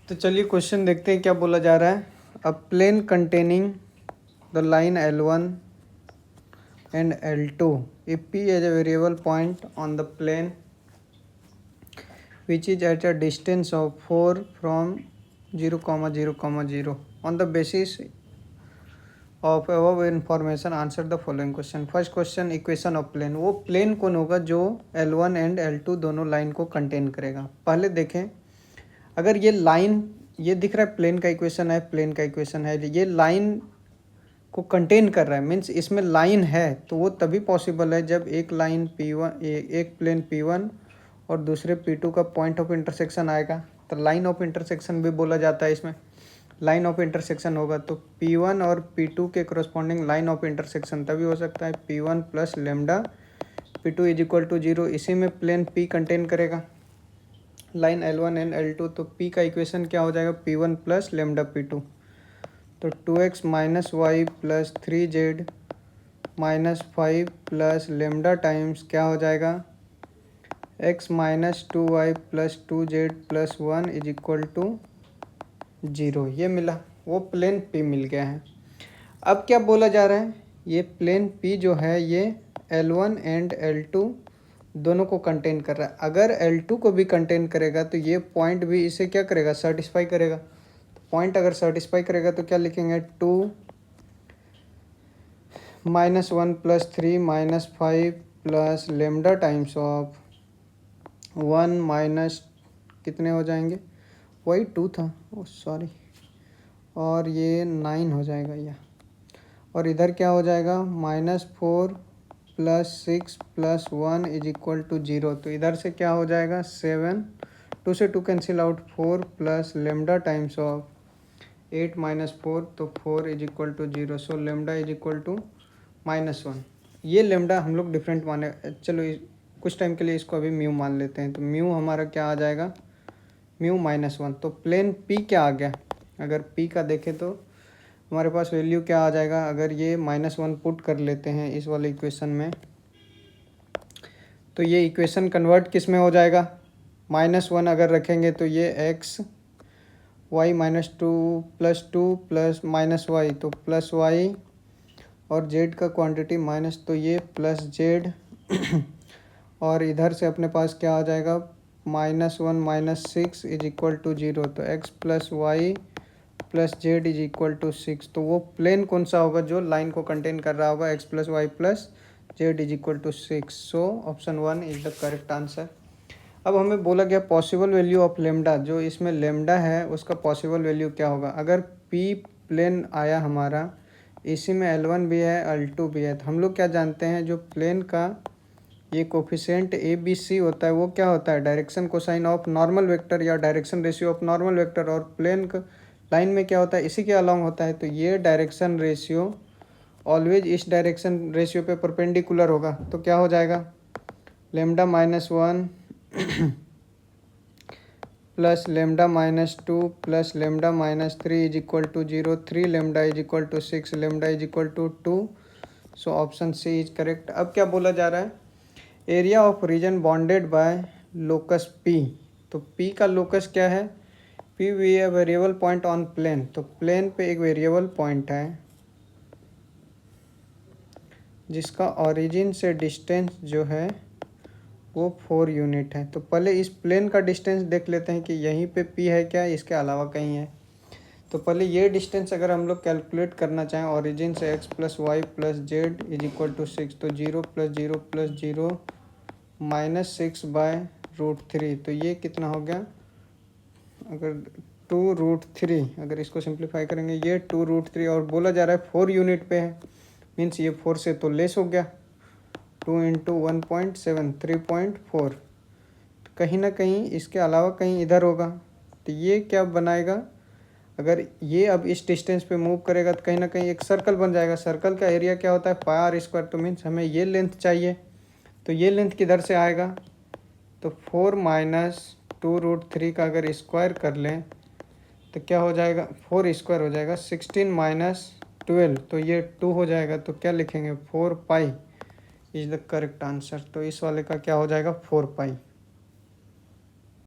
तो चलिए क्वेश्चन देखते हैं क्या बोला जा रहा है। A plane containing the line L1 and L2 if P is a variable point on the plane which is at a distance of 4 from 0, 0, 0 on the basis of above information answer the following question। First question equation of plane, वो plane कौन होगा जो L1 and L2 दोनों line को contain करेगा। पहले देखें, अगर ये लाइन ये दिख रहा है प्लेन का इक्वेशन है, प्लेन का इक्वेशन है, ये लाइन को कंटेन कर रहा है, मीन्स इसमें लाइन है, तो वो तभी पॉसिबल है जब एक लाइन P1 एक प्लेन P1 और दूसरे P2 का पॉइंट ऑफ इंटरसेक्शन आएगा, तो लाइन ऑफ इंटरसेक्शन भी बोला जाता है। इसमें लाइन ऑफ इंटरसेक्शन होगा तो P1 और P2 के करस्पॉन्डिंग लाइन ऑफ इंटरसेक्शन तभी हो सकता है P1 plus lambda P2 is equal to 0। इसी में प्लेन P कंटेन करेगा लाइन L1 एंड L2, तो P का इक्वेशन क्या हो जाएगा P1 प्लस लेमडा P2, तो 2x minus y plus 3z minus 5 plus lambda times क्या हो जाएगा x minus 2y plus 2z plus 1 is equal to 0। ये मिला, वो प्लेन P मिल गया है। अब क्या बोला जा रहा है, ये प्लेन P जो है ये L1 एंड L2 दोनों को कंटेन कर रहा है। अगर L2 को भी कंटेन करेगा तो ये पॉइंट भी इसे क्या करेगा, सेटिस्फाई करेगा। तो पॉइंट अगर सेटिस्फाई करेगा तो क्या लिखेंगे 2 minus 1 plus 3 minus 5 plus lambda times of 1 minus कितने हो जाएंगे, वही 2 था, ओ सॉरी, और ये 9 हो जाएगा यह, और इधर क्या हो जाएगा -4 plus 6 plus 1 is equal to 0। तो इधर से क्या हो जाएगा 7, 2 से 2 cancel out, 4 plus lambda times of 8 minus 4, तो 4 is equal to 0। So lambda is equal to -1। ये लेमडा हम लोग डिफरेंट माने, चलो कुछ टाइम के लिए इसको अभी म्यू मान लेते हैं। तो म्यू हमारा क्या आ जाएगा म्यू -1। तो प्लेन P क्या आ गया, अगर P का देखें तो हमारे पास वैल्यू क्या आ जाएगा, अगर ये -1 पुट कर लेते हैं इस वाले इक्वेशन में, तो ये इक्वेशन कन्वर्ट किस में हो जाएगा, -1 अगर रखेंगे तो ये x y -2 plus 2 plus minus y, तो प्लस वाई, और z का क्वांटिटी माइनस, तो ये प्लस z और इधर से अपने पास क्या आ जाएगा -1 -6 इज इक्वल टू 0। तो x plus y plus z is equal to 6। तो वो प्लेन कौन सा होगा जो लाइन को कंटेन कर रहा होगा x plus y plus z is equal to 6। So option 1 is the correct answer. अब हमें बोला गया पॉसिबल वैल्यू ऑफ लेमडा, जो इसमें लेमडा है उसका पॉसिबल वैल्यू क्या होगा। अगर P प्लेन आया हमारा, इसी में L1 भी है L2 भी है, तो हम लोग क्या जानते हैं जो प्लेन का ये कोफिशिएंट ABC होता है वो क्या होता है direction cosine of normal vector या direction ratio of normal vector, और प्लेन का लाइन में क्या होता है इसी के अलॉन्ग होता है। तो ये डायरेक्शन रेशियो ऑलवेज इस डायरेक्शन रेशियो पे परपेंडिकुलर होगा, तो क्या हो जाएगा lambda -1 plus lambda -2 plus lambda -3 is equal to 0, 3 lambda is equal to 6, lambda is equal to 2। So option C is correct. अब क्या बोला जा रहा है, area of region bounded by locus P। तो P का लोकस क्या है, P भी है वेरिएबल पॉइंट ऑन प्लेन, तो प्लेन पे एक वेरिएबल पॉइंट है जिसका ओरिजिन से डिस्टेंस जो है वो 4 यूनिट है। तो पहले इस प्लेन का डिस्टेंस देख लेते हैं कि यहीं पे P है क्या, इसके अलावा कहीं है। तो पहले ये डिस्टेंस अगर हम लोग कैलकुलेट करना चाहें ओरिजिन से x plus y plus z is equal to 6, तो 0 प्लस 0 प्लस 0 -6/√3, तो ये कितना हो गया, अगर 2√3 अगर इसको सिंप्लीफाई करेंगे ये 2√3, और बोला जा रहा है 4 यूनिट पे है, मीन्स ये 4 से तो लेस हो गया, 2 × 1.7 3.4, कहीं ना कहीं इसके अलावा कहीं इधर होगा। तो ये क्या बनाएगा, अगर ये अब इस डिस्टेंस पे मूव करेगा तो कहीं ना कहीं एक सर्कल बन जाएगा। सर्कल का एरिया क्या होता है πr², तो मीन्स हमें ये लेंथ चाहिए, तो ये लेंथ किधर से आएगा, तो 4 - 2√3 का अगर स्क्वायर कर लें तो क्या हो जाएगा 4 स्क्वायर हो जाएगा 16 - 12, तो ये 2 हो जाएगा, तो क्या लिखेंगे 4 pi is the correct answer. तो इस वाले का क्या हो जाएगा 4 पाई।